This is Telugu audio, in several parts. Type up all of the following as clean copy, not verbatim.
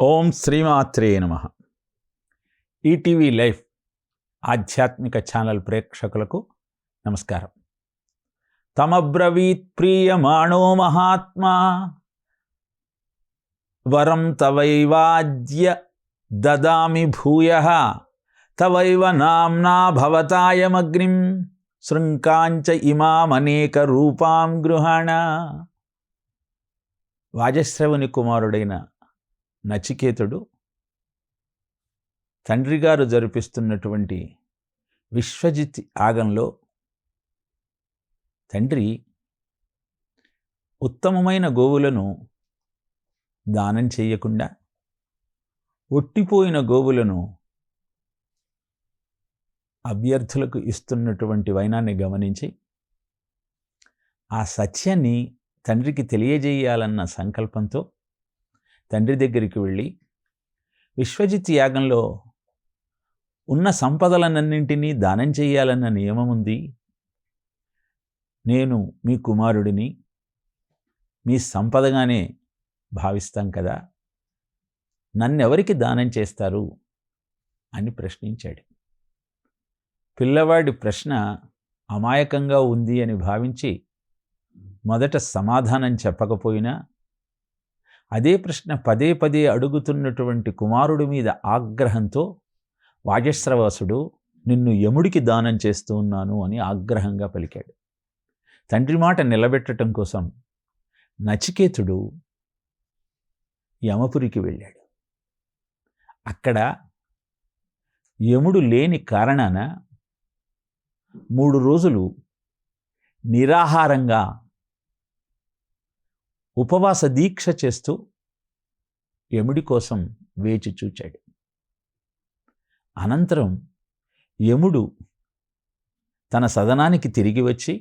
ఓం శ్రీమాత్రే నమః. ఈటీవీ లైఫ్ ఆధ్యాత్మిక ఛానల్ ప్రేక్షకులకు నమస్కారం. తమబ్రవీత్ ప్రియమాణో మహాత్మా వరం తవైవాద్య దదామి భూయః తవైవ నామ్నా భవతాయమగ్నిం శృంకాంచ ఇమామనేక రూపాం గృహాణ. వాజశ్రవుని కుమారుడైన నచికేతుడు తండ్రి గారు జరిపిస్తున్నటువంటి విశ్వజిత్ యాగంలో తండ్రి ఉత్తమమైన గోవులను దానం చేయకుండా ఒట్టిపోయిన గోవులను అభ్యర్థులకు ఇస్తున్నటువంటి వైనాన్ని గమనించి ఆ సత్యాన్ని తండ్రికి తెలియజేయాలన్న సంకల్పంతో తండ్రి దగ్గరికి వెళ్ళి, విశ్వజిత్ యాగంలో ఉన్న సంపదలన్నింటినీ దానం చేయాలన్న నియమం ఉంది, నేను మీ కుమారుడిని, మీ సంపదగానే భావిస్తాం కదా, నన్నెవరికి దానం చేస్తారు అని ప్రశ్నించాడు. పిల్లవాడి ప్రశ్న అమాయకంగా ఉంది అని భావించి మొదట సమాధానం చెప్పకపోయినా అదే ప్రశ్న పదే పదే అడుగుతున్నటువంటి కుమారుడి మీద ఆగ్రహంతో వాజశ్రవాసుడు, నిన్ను యముడికి దానం చేస్తూ ఉన్నాను అని ఆగ్రహంగా పలికాడు. తండ్రి మాట నిలబెట్టడం కోసం నచికేతుడు యమపురికి వెళ్ళాడు. అక్కడ యముడు లేని కారణాన 3 రోజులు నిరాహారంగా ఉపవాస దీక్ష చేస్తూ యముడి కోసం వేచి చూచాడు. అనంతరం యముడు తన సదనానికి తిరిగి వచ్చి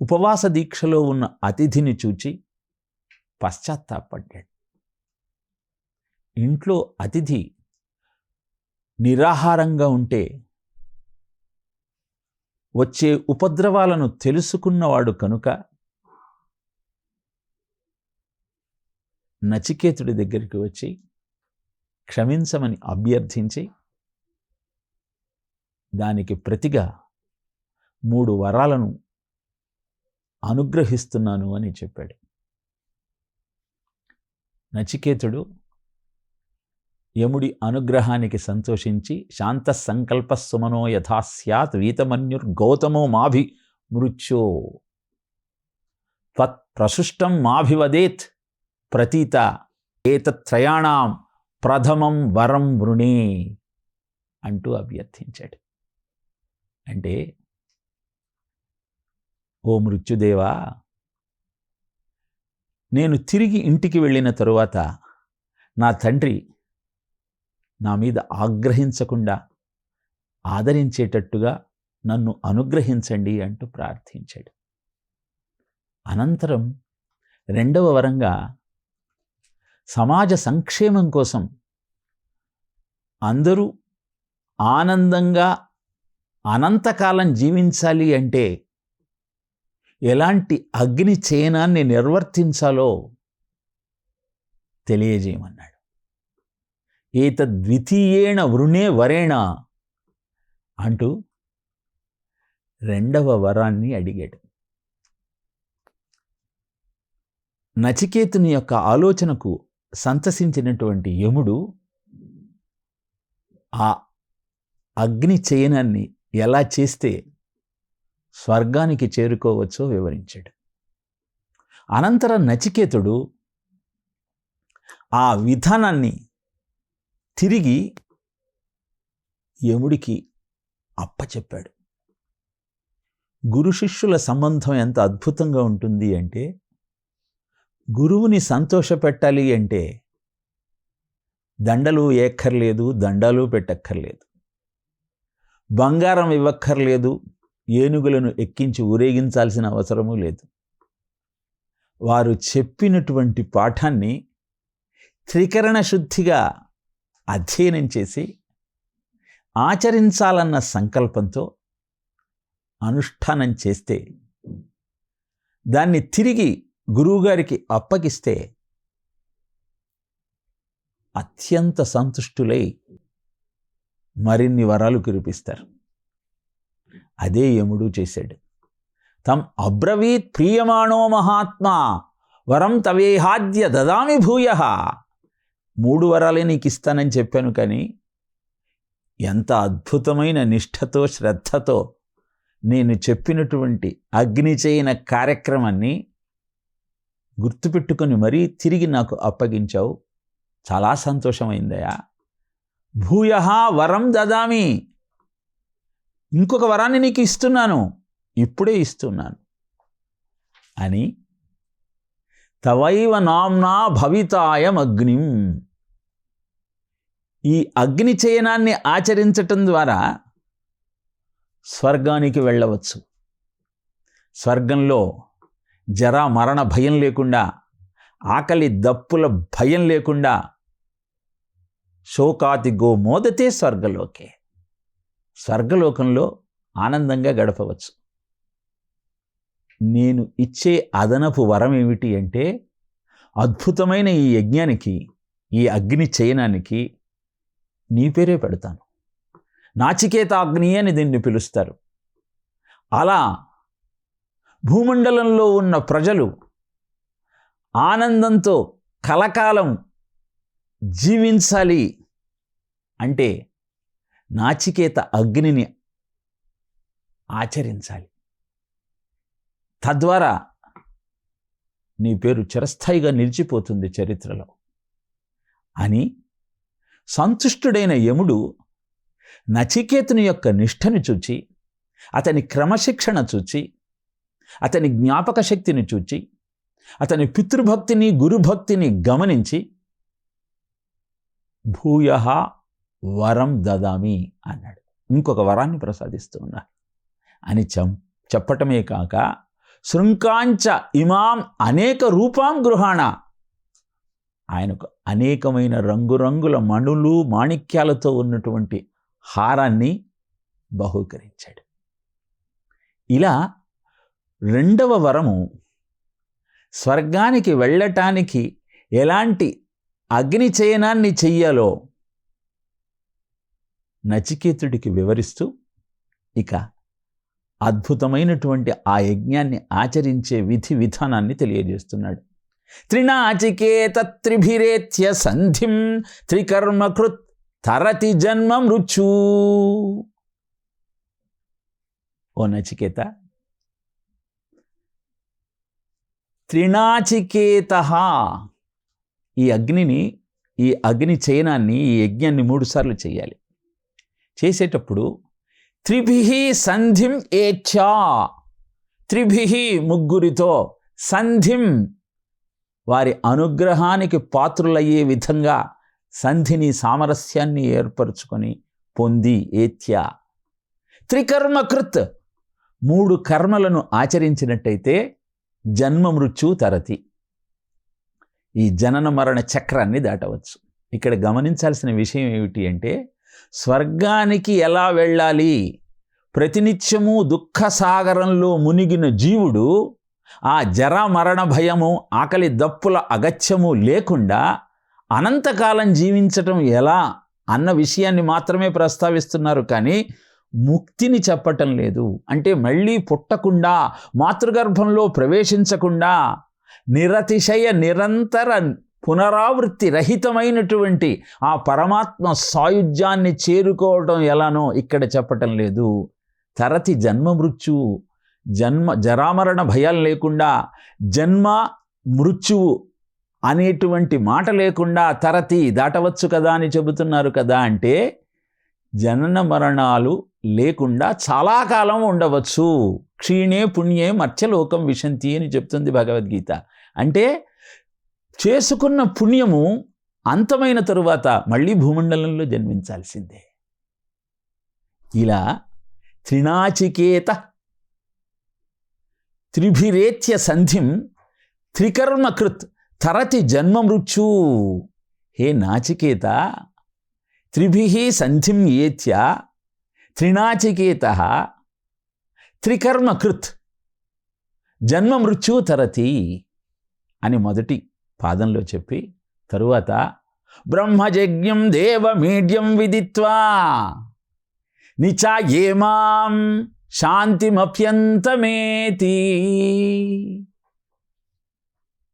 ఉపవాస దీక్షలో ఉన్న అతిథిని చూచి పశ్చాత్తాపడ్డాడు. ఇంట్లో అతిథి నిరాహారంగా ఉంటే వచ్చే ఉపద్రవాలను తెలుసుకున్నవాడు కనుక నచికేతుడి దగ్గరికి వచ్చి క్షమించమని అభ్యర్థించి దానికి ప్రతిగా 3 వరాలను అనుగ్రహిస్తున్నాను అని చెప్పాడు. నచికేతుడు యముడి అనుగ్రహానికి సంతోషించి, శాంత సంకల్ప సుమనో యథా స్యాత్ వీతమన్యుర్గౌతమో మాభి మృత్యో త్వత్ ప్రసుష్టం మాభివదేత్ ప్రతీత ఏతత్రయాణం ప్రథమం వరం వృణే అంటూ అభ్యర్థించాడు. అంటే, ఓ మృత్యుదేవా, నేను తిరిగి ఇంటికి వెళ్ళిన తరువాత నా తండ్రి నా మీద ఆగ్రహించకుండా ఆదరించేటట్టుగా నన్ను అనుగ్రహించండి అంటూ ప్రార్థించాడు. అనంతరం 2వ వరంగా సమాజ సంక్షేమం కోసం అందరూ ఆనందంగా అనంతకాలం జీవించాలి అంటే ఎలాంటి అగ్ని చయనాన్ని నిర్వర్తించాలో తెలియజేయమన్నాడు. ఏతద్వితీయేణ వృణే వరేణ అంటూ 2వ వరాన్ని అడిగాడు. నచికేతుని యొక్క ఆలోచనకు సంతసించినటువంటి యముడు ఆ అగ్ని చయనాన్ని ఎలా చేస్తే స్వర్గానికి చేరుకోవచ్చో వివరించాడు. అనంతరం నచికేతుడు ఆ విధానాన్ని తిరిగి యముడికి అప్పచెప్పాడు. గురు శిష్యుల సంబంధం ఎంత అద్భుతంగా ఉంటుంది అంటే, గురువుని సంతోషపెట్టాలి అంటే దండలు ఏక్కర్లేదు, దండాలు పెట్టక్కర్లేదు, బంగారం ఇవ్వక్కర్లేదు, ఏనుగులను ఎక్కించి ఊరేగించాల్సిన అవసరమూ లేదు. వారు చెప్పినటువంటి పాఠాన్ని త్రికరణ శుద్ధిగా అధ్యయనం చేసి ఆచరించాలన్న సంకల్పంతో అనుష్ఠానం చేస్తే, దాన్ని తిరిగి గురువుగారికి అప్పగిస్తే అత్యంత సంతుష్టులై మరిన్ని వరాలు కురిపిస్తారు. అదే యముడు చేశాడు. తం అబ్రవీత్ ప్రియమాణో మహాత్మా వరం తవేహాద్య దదామి భూయః. 3 వరాలే నీకు ఇస్తానని చెప్పాను, కానీ ఎంత అద్భుతమైన నిష్ఠతో శ్రద్ధతో నేను చెప్పినటువంటి అగ్నిచయన కార్యక్రమాన్ని గుర్తుపెట్టుకొని మరీ తిరిగి నాకు అప్పగించావు. చాలా సంతోషమైందయా. భూయః వరం దదామి, ఇంకొక వరాన్ని నీకు ఇస్తున్నాను, ఇప్పుడే ఇస్తున్నాను అని తవైవ నామ్నా భవితాయం అగ్నిం. ఈ అగ్ని చయనాన్ని ఆచరించటం ద్వారా స్వర్గానికి వెళ్ళవచ్చు. స్వర్గంలో జరా మరణ భయం లేకుండా, ఆకలి దప్పుల భయం లేకుండా, శోకాతి గో మోదతే స్వర్గలోకే, స్వర్గలోకంలో ఆనందంగా గడపవచ్చు. నేను ఇచ్చే అదనపు వరం ఏమిటి అంటే, అద్భుతమైన ఈ యజ్ఞానికి, ఈ అగ్ని చయనానికి నీ పేరే పెడతాను. నాచికేతాగ్ని అని దీన్ని పిలుస్తారు. అలా భూమండలంలో ఉన్న ప్రజలు ఆనందంతో కలకాలం జీవించాలి అంటే నాచికేత అగ్నిని ఆచరించాలి. తద్వారా నీ పేరు చిరస్థాయిగా నిలిచిపోతుంది చరిత్రలో అని సంతుష్టుడైన యముడు నచికేతుని యొక్క నిష్ఠను చూచి, అతని క్రమశిక్షణ చూచి, అతని జ్ఞాపక శక్తిని చూచి, అతని పితృభక్తిని గురుభక్తిని గమనించి భూయః వరం దదామి అన్నాడు. ఇంకొక వరాన్ని ప్రసాదిస్తూ ఉన్నారు అని చెప్పటమే కాక, శృంకాంచ ఇమాం అనేక రూపాం గృహాణ, ఆయనకు అనేకమైన రంగురంగుల మణులు మాణిక్యాలతో ఉన్నటువంటి హారాన్ని బహూకరించాడు. ఇలా 2వ వరము స్వర్గానికి వెళ్ళటానికి ఎలాంటి అగ్ని చయనాన్ని చెయ్యాలో నచికేతుడికి వివరిస్తూ ఇక అద్భుతమైనటువంటి ఆ యజ్ఞాన్ని ఆచరించే విధి విధానాన్ని తెలియజేస్తున్నాడు. త్రినాచికేత త్రిభిరేత్య సంధిం త్రికర్మకృత్ తరతి జన్మ మృత్యు. ఓ నచికేత, త్రినాచికేతః, ఈ అగ్ని చయనాన్ని, ఈ యజ్ఞాన్ని 3 సార్లు చేయాలి. చేసేటప్పుడు త్రిభిః సంధిం ఏచ్ఛా, త్రిభిః ముగ్గురితో, సంధిం వారి అనుగ్రహానికి పాత్రులయ్యే విధంగా సంధిని, సామరస్యాన్ని ఏర్పరచుకొని పొంది, ఏత్య త్రికర్మకృత్ 3 కర్మలను ఆచరించినట్టయితే జన్మ మృత్యు తరతి, ఈ జనన మరణ చక్రాన్ని దాటవచ్చు. ఇక్కడ గమనించాల్సిన విషయం ఏమిటి అంటే, స్వర్గానికి ఎలా వెళ్ళాలి? ప్రతినిత్యము దుఃఖ సాగరంలో మునిగిన జీవుడు ఆ జరా మరణ భయము, ఆకలి దప్పుల అగత్యము లేకుండా అనంతకాలం జీవించటం ఎలా అన్న విషయాన్ని మాత్రమే ప్రస్తావిస్తున్నారు, కానీ ముక్తిని చెప్పటం లేదు. అంటే మళ్ళీ పుట్టకుండా, మాతృగర్భంలో ప్రవేశించకుండా, నిరతిశయ నిరంతర పునరావృత్తి రహితమైనటువంటి ఆ పరమాత్మ సాయుధ్యాన్ని చేరుకోవటం ఎలానో ఇక్కడ చెప్పటం లేదు. తరతి జన్మ మృత్యువు, జరామరణ భయాలు లేకుండా, జన్మ మృత్యువు అనేటువంటి మాట లేకుండా తరతి దాటవచ్చు కదా అని చెబుతున్నారు కదా. అంటే జనన మరణాలు లేకుండా చాలా కాలం ఉండవచ్చు. క్షీణే పుణ్యే మర్త్యలోకం విశంతి అని చెప్తుంది భగవద్గీత. అంటే చేసుకున్న పుణ్యము అంతమైన తరువాత మళ్ళీ భూమండలంలో జన్మించాల్సిందే. ఇలా త్రినాచికేత త్రిభిరేత్య సంధిం త్రికర్మకృత్ తరతి జన్మ మృత్యు. హే నాచికేత, త్రిభిః సంధిం ఏత్య త్రినాచికేతః త్రికర్మకృత్ జన్మ మృత్యు తరతి అని మొదటి పాదంలో చెప్పి, తరువాత బ్రహ్మయజ్ఞం దేవమీడ్యం విదిత్వా నిచాయేమాం శాంతిమప్యంతమేతి.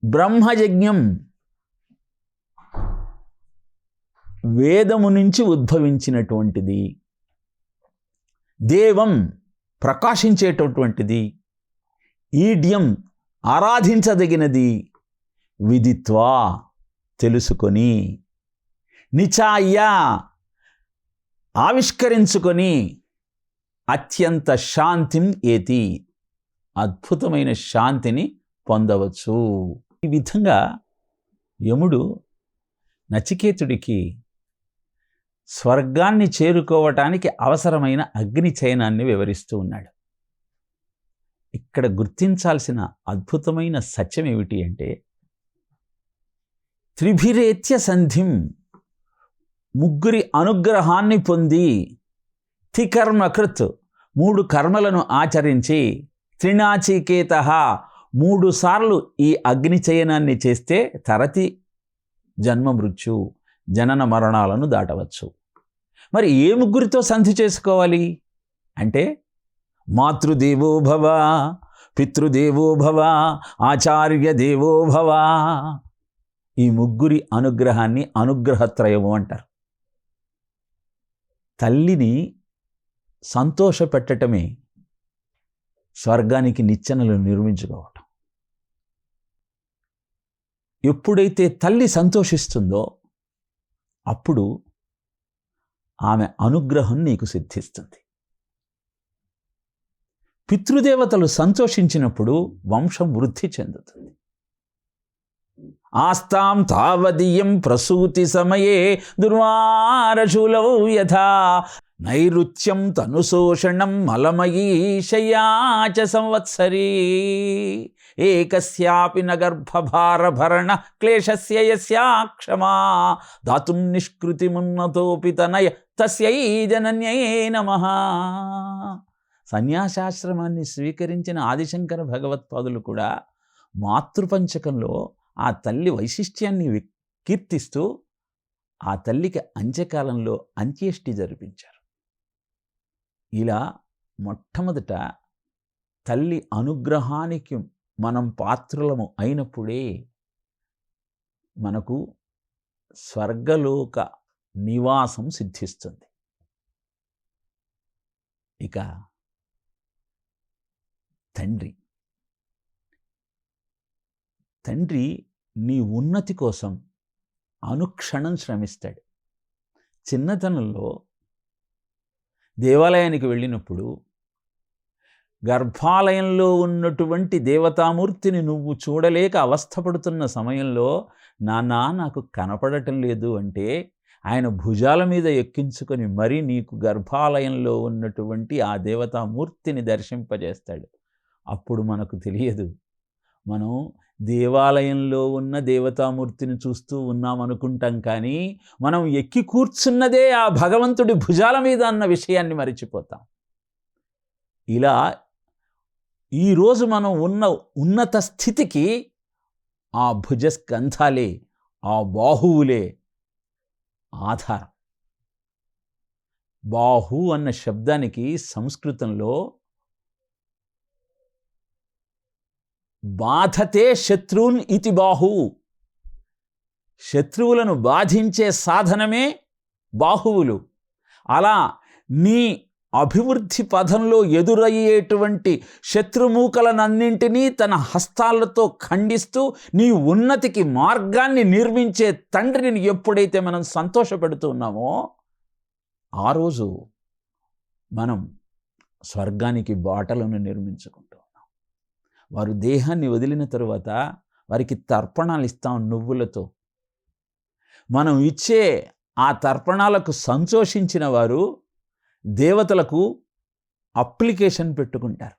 బ్రహ్మయజ్ఞం వేదము నుంచి ఉద్భవించినటువంటిది, దేవం ప్రకాశించేటటువంటిది, ఈడ్యం ఆరాధించదగినది, విదిత్వా తెలుసుకొని, నిచాయ ఆవిష్కరించుకొని, అత్యంత శాంతిం ఏతి అద్భుతమైన శాంతిని పొందవచ్చు. ఈ విధంగా యముడు నచికేతుడికి స్వర్గాన్ని చేరుకోవటానికి అవసరమైన అగ్ని చయనాన్ని వివరిస్తూ ఉన్నాడు. ఇక్కడ గుర్తించాల్సిన అద్భుతమైన సత్యం ఏమిటి అంటే, త్రిభిరేత్య సంధిం, ముగ్గురి అనుగ్రహాన్ని పొంది, త్రికర్మకృత్, 3 కర్మలను ఆచరించి, త్రినాచికేత 3 సార్లు ఈ అగ్ని చయనాన్ని చేస్తే తరతి జన్మ మృత్యు, జనన మరణాలను దాటవచ్చు. మరి ఏ ముగ్గురితో సంధి చేసుకోవాలి అంటే, మాతృదేవో భవ, పితృదేవో భవ, ఆచార్య దేవో భవ. ఈ ముగ్గురి అనుగ్రహాన్ని అనుగ్రహత్రయము అంటారు. తల్లిని సంతోషపెట్టటమే స్వర్గానికి నిచ్చెనలు నిర్మించుకోవటం. ఎప్పుడైతే తల్లి సంతోషిస్తుందో అప్పుడు ఆమె అనుగ్రహం నీకు సిద్ధిస్తుంది. పితృదేవతలు సంతోషించినప్పుడు వంశం వృద్ధి చెందుతుంది. ఆస్తాం తావదీయం ప్రసూతి సమయే దుర్వారశూలౌ యథా నైరుత్యం తనుశోషణం మలమయీ శయ్యాచ సంవత్సరీ ఏకస్యాపి నగర్భభారభరణ క్లేశస్య యస్యా క్షమా దాతుం నిష్కృతిమున్నతోపి తనయ తస్యై జనన్యై నమః. సన్యాసాశ్రమాన్ని స్వీకరించిన ఆదిశంకర భగవత్పాదులు కూడా మాతృపంచకంలో ఆ తల్లి వైశిష్ట్యాన్ని కీర్తిస్తూ ఆ తల్లికి అంత్యకాలంలో అంత్యేష్టి జరిపించారు. ఇలా మొట్టమొదట తల్లి అనుగ్రహానికి మనం పాత్రులము అయినప్పుడే మనకు స్వర్గలోక నివాసం సిద్ధిస్తుంది. ఇక తండ్రి నీ ఉన్నతి కోసం అనుక్షణం శ్రమిస్తాడు. చిన్నతనంలో దేవాలయానికి వెళ్ళినప్పుడు గర్భాలయంలో ఉన్నటువంటి దేవతామూర్తిని నువ్వు చూడలేక అవస్థపడుతున్న సమయంలో, నాన్న నాకు కనపడటం లేదు అంటే, ఆయన భుజాల మీద ఎక్కించుకొని మరీ నీకు గర్భాలయంలో ఉన్నటువంటి ఆ దేవతామూర్తిని దర్శింపజేస్తాడు. అప్పుడు మనకు తెలియదు మనం దేవాలయంలో ఉన్న దేవతామూర్తిని చూస్తూ ఉన్నామనుకుంటాం, కానీ మనం ఎక్కి కూర్చున్నదే ఆ భగవంతుడి భుజాల మీద అన్న విషయాన్ని మరిచిపోతాం. ఇలా ఈరోజు మనం ఉన్న ఉన్నత స్థితికి ఆ భుజస్కంధాలే, ఆ బాహువులే ఆధారం. బాహు అన్న శబ్దానికి సంస్కృతంలో బాధతే శత్రూన్ ఇతి బాహు, శత్రువులను బాధించే సాధనమే బాహువులు. అలా నీ అభివృద్ధి పథంలో ఎదురయ్యేటువంటి శత్రుమూకలనన్నింటినీ తన హస్తాలతో ఖండిస్తూ నీ ఉన్నతికి మార్గాన్ని నిర్మించే తండ్రిని ఎప్పుడైతే మనం సంతోషపెడుతూ ఉన్నామో, ఆ రోజు మనం స్వర్గానికి బాటలను నిర్మించుకుంటూ ఉన్నాం. వారు దేహాన్ని వదిలిన తరువాత వారికి తర్పణాలు ఇస్తాం నువ్వులతో. మనం ఇచ్చే ఆ తర్పణాలకు సంతోషించిన వారు దేవతలకు అప్లికేషన్ పెట్టుకుంటారు.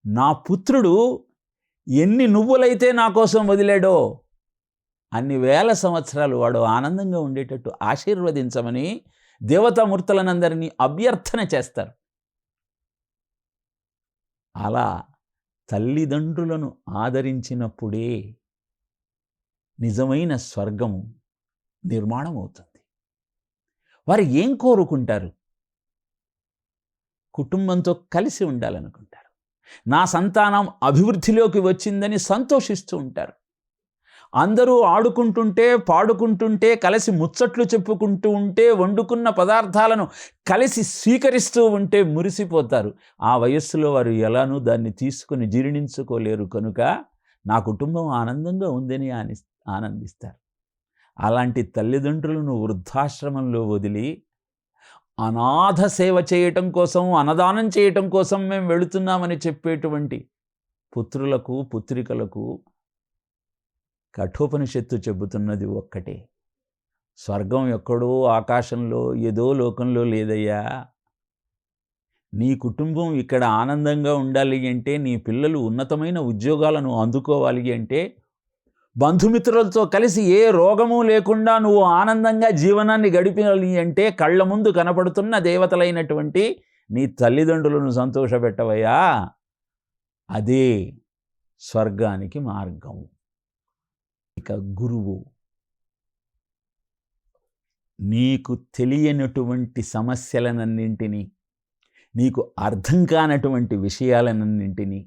నా పుత్రుడు ఎన్ని నువ్వులైతే నా కోసం వదిలాడో అన్ని వేల సంవత్సరాలు వాడు ఆనందంగా ఉండేటట్టు ఆశీర్వదించమని దేవతామూర్తులనందరినీ అభ్యర్థన చేస్తారు. అలా తల్లిదండ్రులను ఆదరించినప్పుడే నిజమైన స్వర్గము నిర్మాణం అవుతుంది. వారు ఏం కోరుకుంటారు? కుటుంబంతో కలిసి ఉండాలనుకుంటారు. నా సంతానం అభివృద్ధిలోకి వచ్చిందని సంతోషిస్తూ ఉంటారు. అందరూ ఆడుకుంటుంటే, పాడుకుంటుంటే, కలిసి ముచ్చట్లు చెప్పుకుంటూ ఉంటే, వండుకున్న పదార్థాలను కలిసి స్వీకరిస్తూ ఉంటే మురిసిపోతారు. ఆ వయస్సులో వారు ఎలానూ దాన్ని తీసుకుని జీర్ణించుకోలేరు కనుక నా కుటుంబం ఆనందంగా ఉందని ఆనందిస్తారు. అలాంటి తల్లిదండ్రులను వృద్ధాశ్రమంలో వదిలి అనాథ సేవ చేయటం కోసం, అన్నదానం చేయటం కోసం మేము వెళుతున్నామని చెప్పేటువంటి పుత్రులకు, పుత్రికలకు కఠోపనిషత్తు చెబుతున్నది ఒక్కటే, స్వర్గం ఎక్కడో ఆకాశంలో ఏదో లోకంలో లేదయ్యా. నీ కుటుంబం ఇక్కడ ఆనందంగా ఉండాలి అంటే, నీ పిల్లలు ఉన్నతమైన ఉద్యోగాలను అందుకోవాలి అంటే, బంధుమిత్రులతో కలిసి ఏ రోగము లేకుండా నువ్వు ఆనందంగా జీవనాన్ని గడిపాలి అంటే, కళ్ళ ముందు కనపడుతున్న దేవతలైనటువంటి నీ తల్లిదండ్రులను సంతోషపెట్టవయ్యా. అదే స్వర్గానికి మార్గం. ఇక గురువు నీకు తెలియనటువంటి సమస్యలనన్నింటినీ, నీకు అర్థం కానటువంటి విషయాలనన్నింటినీ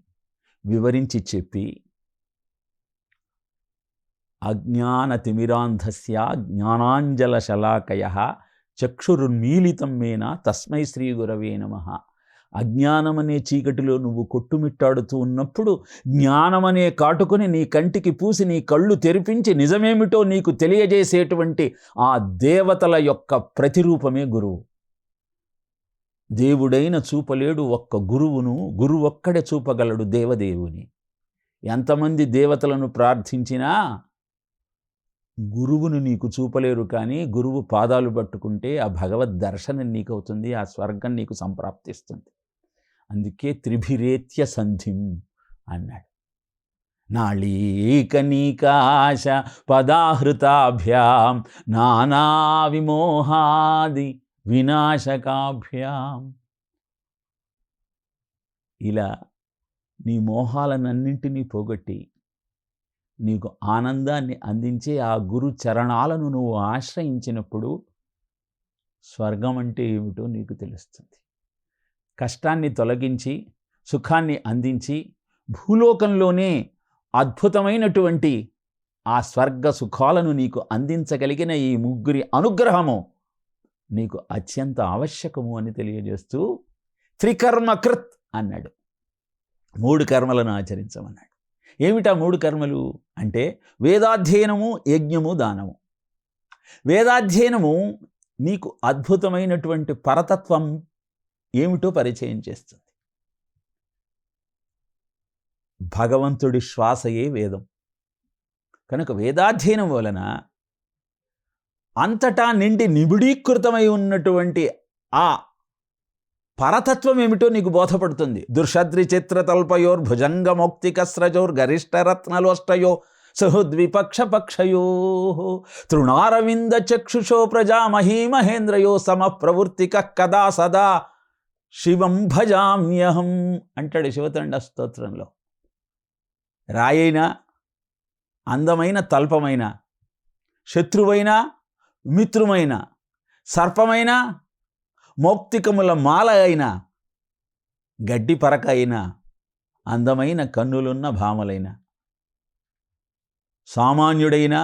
వివరించి చెప్పి అజ్ఞానతిమిరాంధస్య జ్ఞానాంజలశలాకయః చక్షురున్మీలితం మేన తస్మై శ్రీ గురవే నమః. అజ్ఞానమనే చీకటిలో నువ్వు కొట్టుమిట్టాడుతూ ఉన్నప్పుడు జ్ఞానమనే కాటుకుని నీ కంటికి పూసి నీ కళ్ళు తెరిపించి నిజమేమిటో నీకు తెలియజేసేటువంటి ఆ దేవతల యొక్క ప్రతిరూపమే గురువు. దేవుడైన చూపలేడు ఒక్క గురువును, గురువొక్కడే చూపగలడు దేవదేవుని. ఎంతమంది దేవతలను ప్రార్థించినా గురువును నీకు చూపలేరు, కానీ గురువు పాదాలు పట్టుకుంటే ఆ భగవద్ దర్శనం నీకు అవుతుంది, ఆ స్వర్గం నీకు సంప్రాప్తిస్తుంది. అందుకే త్రిభిరేత్య సంధిం అన్నాడు. నాళీకనీకాశ పదాహృతాభ్యాం నానా విమోహాది వినాశకాభ్యాం. ఇలా నీ మోహాలనన్నింటినీ పోగొట్టి నీకు ఆనందాన్ని అందించే ఆ గురు చరణాలను నువ్వు ఆశ్రయించినప్పుడు స్వర్గం అంటే ఏమిటో నీకు తెలుస్తుంది. కష్టాన్ని తొలగించి సుఖాన్ని అందించి భూలోకంలోనే అద్భుతమైనటువంటి ఆ స్వర్గ సుఖాలను నీకు అందించగలిగిన ఈ ముగ్గురి అనుగ్రహము నీకు అత్యంత ఆవశ్యకము అని తెలియజేస్తూ త్రికర్మకృత్ అన్నాడు. 3 కర్మలను ఆచరించమన్నాడు. ఏమిటా 3 కర్మలు అంటే వేదాధ్యయనము, యజ్ఞము, దానము. వేదాధ్యయనము నీకు అద్భుతమైనటువంటి పరతత్వం ఏమిటో పరిచయం చేస్తుంది. భగవంతుడి శ్వాసయే వేదం కనుక వేదాధ్యయనం వలన అంతటా నిండి నిబిడీకృతమై ఉన్నటువంటి ఆ పరతత్వం ఏమిటో నీకు బోధపడుతుంది. దుర్షద్రి చిత్రతల్పయోర్ భుజంగమౌక్తికస్రజోర్ గరిష్టరత్నలోష్టయో సహుద్విపక్షపక్షయో తృణారవింద చక్షుషో ప్రజామహీ మహేంద్రయో సమప్రవృత్తిక కదా సదా శివం భజామ్యహం అంటాడు శివతండ స్తోత్రంలో. రాయైన, అందమైన తల్పమైన, శత్రువైన, మిత్రుమైన, సర్పమైన, మౌక్తికముల మాల అయిన, గడ్డి పరక అయిన, అందమైన కన్నులున్న భామలైన, సామాన్యుడైన,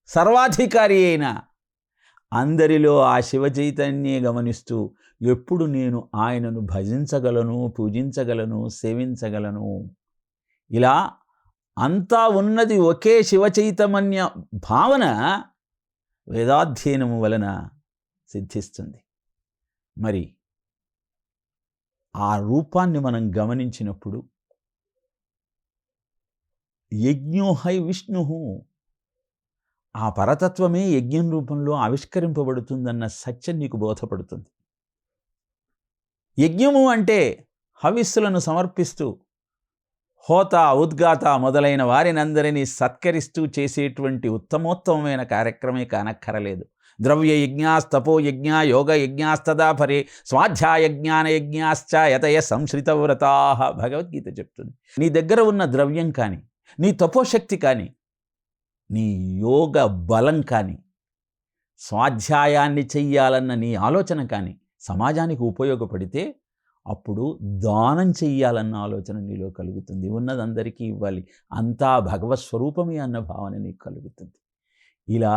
సర్వాధికారి అయిన అందరిలో ఆ శివ చైతన్యే గమనిస్తూ ఎప్పుడు నేను ఆయనను భజించగలను, పూజించగలను, సేవించగలను. ఇలా అంతా ఉన్నది ఒకే శివ చైతన్య భావన వేదాధ్యయనము వలన సిద్ధిస్తుంది. మరి ఆ రూపాన్ని మనం గమనించినప్పుడు యజ్ఞోహై విష్ణు, ఆ పరతత్వమే యజ్ఞం రూపంలో ఆవిష్కరింపబడుతుందన్న సత్యం నీకు బోధపడుతుంది. యజ్ఞము అంటే హవిస్సులను సమర్పిస్తూ హోత, ఉద్గాత మొదలైన వారినందరినీ సత్కరిస్తూ చేసేటువంటి ఉత్తమోత్తమైన కార్యక్రమే కానక్కరలేదు. ద్రవ్య యజ్ఞాస్తపో యజ్ఞ యోగ యజ్ఞాస్తదా పరే స్వాధ్యాయ జ్ఞాన యజ్ఞాశ్చ యతయ సంశ్రిత వ్రతా భగవద్గీత చెప్తుంది. నీ దగ్గర ఉన్న ద్రవ్యం కానీ, నీ తపోశక్తి కానీ, నీ యోగ బలం కానీ స్వాధ్యాయాన్ని చెయ్యాలన్న నీ ఆలోచన కానీ సమాజానికి ఉపయోగపడితే అప్పుడు దానం చెయ్యాలన్న ఆలోచన నీలో కలుగుతుంది. ఉన్నదందరికీ ఇవ్వాలి, అంతా భగవత్ స్వరూపమే అన్న భావన నీకు కలుగుతుంది. ఇలా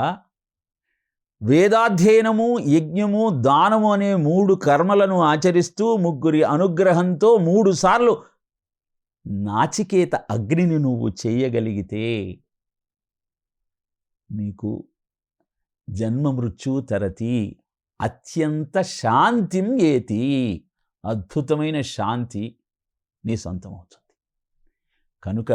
వేదాధ్యయనము, యజ్ఞము, దానము అనే 3 కర్మలను ఆచరిస్తూ 3 అనుగ్రహంతో 3 సార్లు నాచికేత అగ్నిని నువ్వు చేయగలిగితే నీకు జన్మ మృత్యు తరతి అత్యంత శాంతిం ఏతి, అద్భుతమైన శాంతి నీ సొంతమవుతుంది. కనుక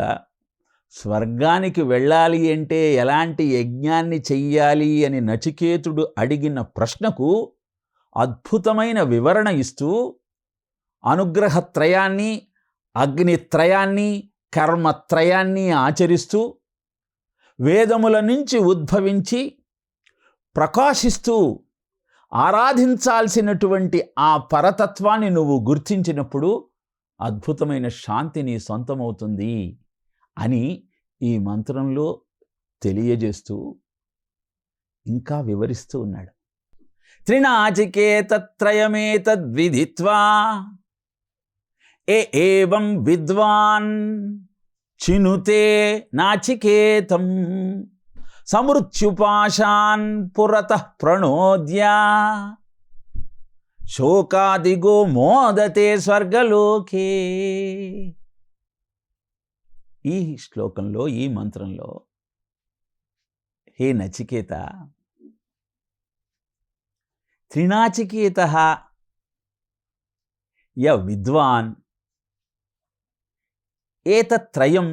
స్వర్గానికి వెళ్ళాలి అంటే ఎలాంటి యజ్ఞాన్ని చెయ్యాలి అని నచికేతుడు అడిగిన ప్రశ్నకు అద్భుతమైన వివరణ ఇస్తూ అనుగ్రహత్రయాన్ని, అగ్నిత్రయాన్ని, కర్మత్రయాన్ని ఆచరిస్తూ వేదముల నుంచి ఉద్భవించి ప్రకాశిస్తూ ఆరాధించాల్సినటువంటి ఆ పరతత్వాన్ని నువ్వు గుర్తించినప్పుడు అద్భుతమైన శాంతి నీ సొంతమవుతుంది అని ఈ మంత్రంలో తెలియజేస్తూ ఇంకా వివరిస్తూ ఉన్నాడు. త్రినాచికేతత్రయమేతద్విదిత్వా ఏవం విద్వాన్ చినుతే నాచికేతం సమృత్యుపాశాన్ పురతః ప్రణోద్య శోకాదిగో మోదతే స్వర్గలోకే. ఈ శ్లోకంలో, ఈ మంత్రంలో హే నచికేత, త్రినాచికేతః య విద్వాన్ ఏతత్రయం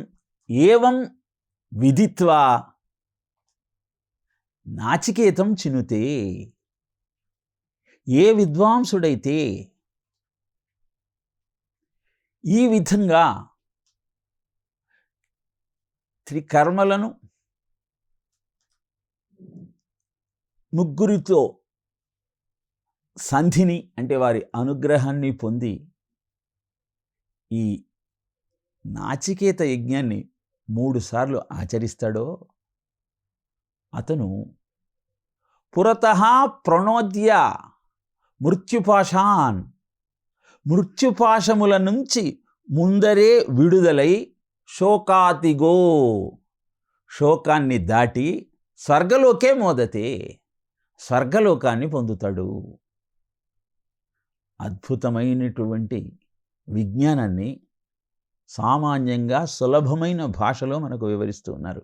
ఏవం విదిత్వా నాచికేతం చినుతే. ఏ విద్వాంసుడైతే ఈ విధంగా త్రికర్మలను 3 సంధిని అంటే వారి అనుగ్రహాన్ని పొంది ఈ నాచికేత యజ్ఞాన్ని 3 సార్లు ఆచరిస్తాడో అతను పురతః ప్రణోద్య మృత్యుపాశాన్, మృత్యుపాశముల నుంచి ముందరే విడుదలై శోకాతిగో, శోకాన్ని దాటి స్వర్గలోకే మోదతే, స్వర్గలోకాన్ని పొందుతాడు. అద్భుతమైనటువంటి విజ్ఞానాన్ని సామాన్యంగా సులభమైన భాషలో మనకు వివరిస్తూ ఉన్నారు.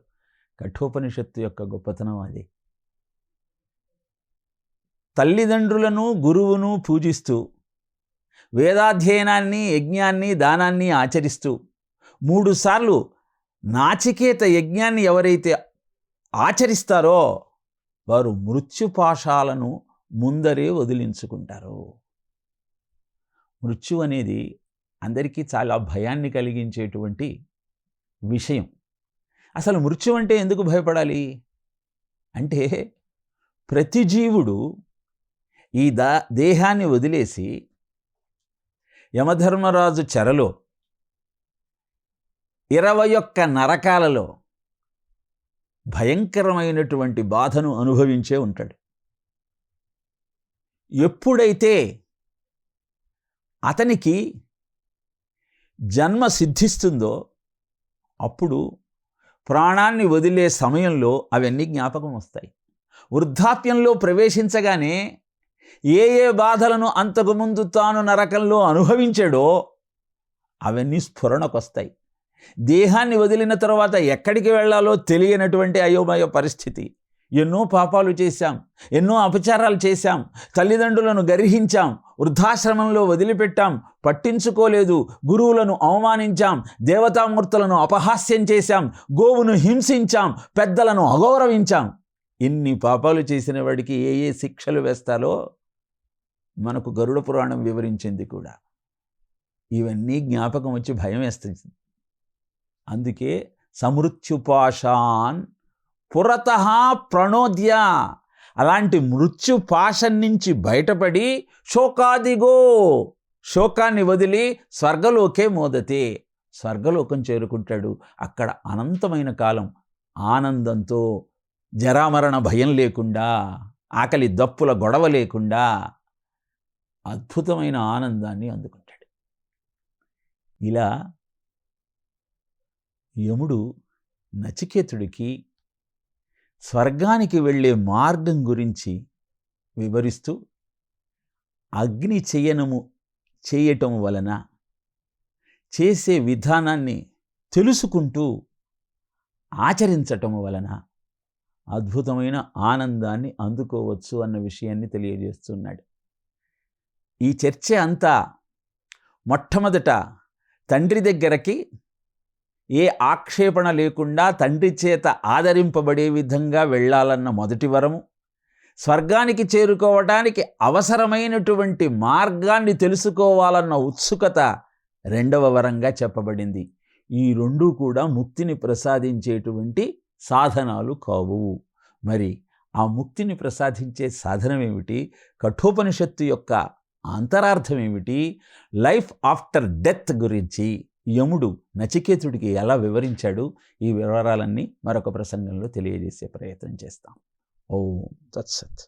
కఠోపనిషత్తు యొక్క గొప్పతనం అది. తల్లిదండ్రులను, గురువును పూజిస్తూ వేదాధ్యయనాన్ని, యజ్ఞాన్ని, దానాన్ని ఆచరిస్తూ 3 సార్లు నాచికేత యజ్ఞాన్ని ఎవరైతే ఆచరిస్తారో వారు మృత్యుపాశాలను ముందరే వదిలించుకుంటారు. మృత్యు అనేది అందరికీ చాలా భయాన్ని కలిగించేటువంటి విషయం. అసలు మృత్యు అంటే ఎందుకు భయపడాలి అంటే, ప్రతి జీవుడు ఈ దేహాన్ని వదిలేసి యమధర్మరాజు చెరలో 21 నరకాలలో భయంకరమైనటువంటి బాధను అనుభవించే ఉంటాడు. ఎప్పుడైతే అతనికి జన్మ సిద్ధిస్తుందో అప్పుడు ప్రాణాన్ని వదిలే సమయంలో అవన్నీ జ్ఞాపకం వస్తాయి. వృద్ధాప్యంలో ప్రవేశించగానే ఏ ఏ బాధలను అంతకుముందు తాను నరకంలో అనుభవించాడో అవన్నీ స్ఫురణకొస్తాయి. దేహాన్ని వదిలిన తర్వాత ఎక్కడికి వెళ్ళాలో తెలియనటువంటి అయోమయ పరిస్థితి. ఎన్నో పాపాలు చేశాం, ఎన్నో అపచారాలు చేశాం, తల్లిదండ్రులను గర్హించాం, వృద్ధాశ్రమంలో వదిలిపెట్టాం, పట్టించుకోలేదు, గురువులను అవమానించాం, దేవతామూర్తులను అపహాస్యం చేశాం, గోవును హింసించాం, పెద్దలను అగౌరవించాం. ఇన్ని పాపాలు చేసిన వాడికి ఏ ఏ శిక్షలు వేస్తారో మనకు గరుడ పురాణం వివరించింది కూడా. ఇవన్నీ జ్ఞాపకం వచ్చి భయం వేస్తుంది. అందుకే సమృత్యుపాశాన్ పురతః ప్రణోద్య, అలాంటి మృత్యుపాశం నుంచి బయటపడి శోకాదిగో, శోకాన్ని వదిలి స్వర్గలోకే మోదతే, స్వర్గలోకం చేరుకుంటాడు. అక్కడ అనంతమైన కాలం ఆనందంతో, జరామరణ భయం లేకుండా ఆకలి దప్పుల గొడవ లేకుండా అద్భుతమైన ఆనందాన్ని అందుకుంటాడు. ఇలా యముడు నచికేతుడికి స్వర్గానికి వెళ్ళే మార్గం గురించి వివరిస్తూ అగ్ని చేయటం వలన చేసే విధానాన్ని తెలుసుకుంటూ ఆచరించటం వలన అద్భుతమైన ఆనందాన్ని అందుకోవచ్చు అన్న విషయాన్ని తెలియజేస్తున్నాడు. ఈ చర్చ అంతా మొట్టమొదట తండ్రి దగ్గరకి ఏ ఆక్షేపణ లేకుండా తండ్రి చేత ఆదరింపబడే విధంగా వెళ్ళాలన్న మొదటి వరము, స్వర్గానికి చేరుకోవడానికి అవసరమైనటువంటి మార్గాన్ని తెలుసుకోవాలన్న ఉత్సుకత రెండవ వరంగా చెప్పబడింది. ఈ రెండూ కూడా ముక్తిని ప్రసాదించేటువంటి సాధనాలు కావు. మరి ఆ ముక్తిని ప్రసాదించే సాధనం ఏమిటి? కఠోపనిషత్తు యొక్క అంతరార్థం ఏమిటి? లైఫ్ ఆఫ్టర్ డెత్ గురించి యముడు నచికేతుడికి ఎలా వివరించాడు? ఈ వివరాలన్నీ మరొక ప్రసంగంలో తెలియజేసే ప్రయత్నం చేస్తాం. ఓం తత్సత్.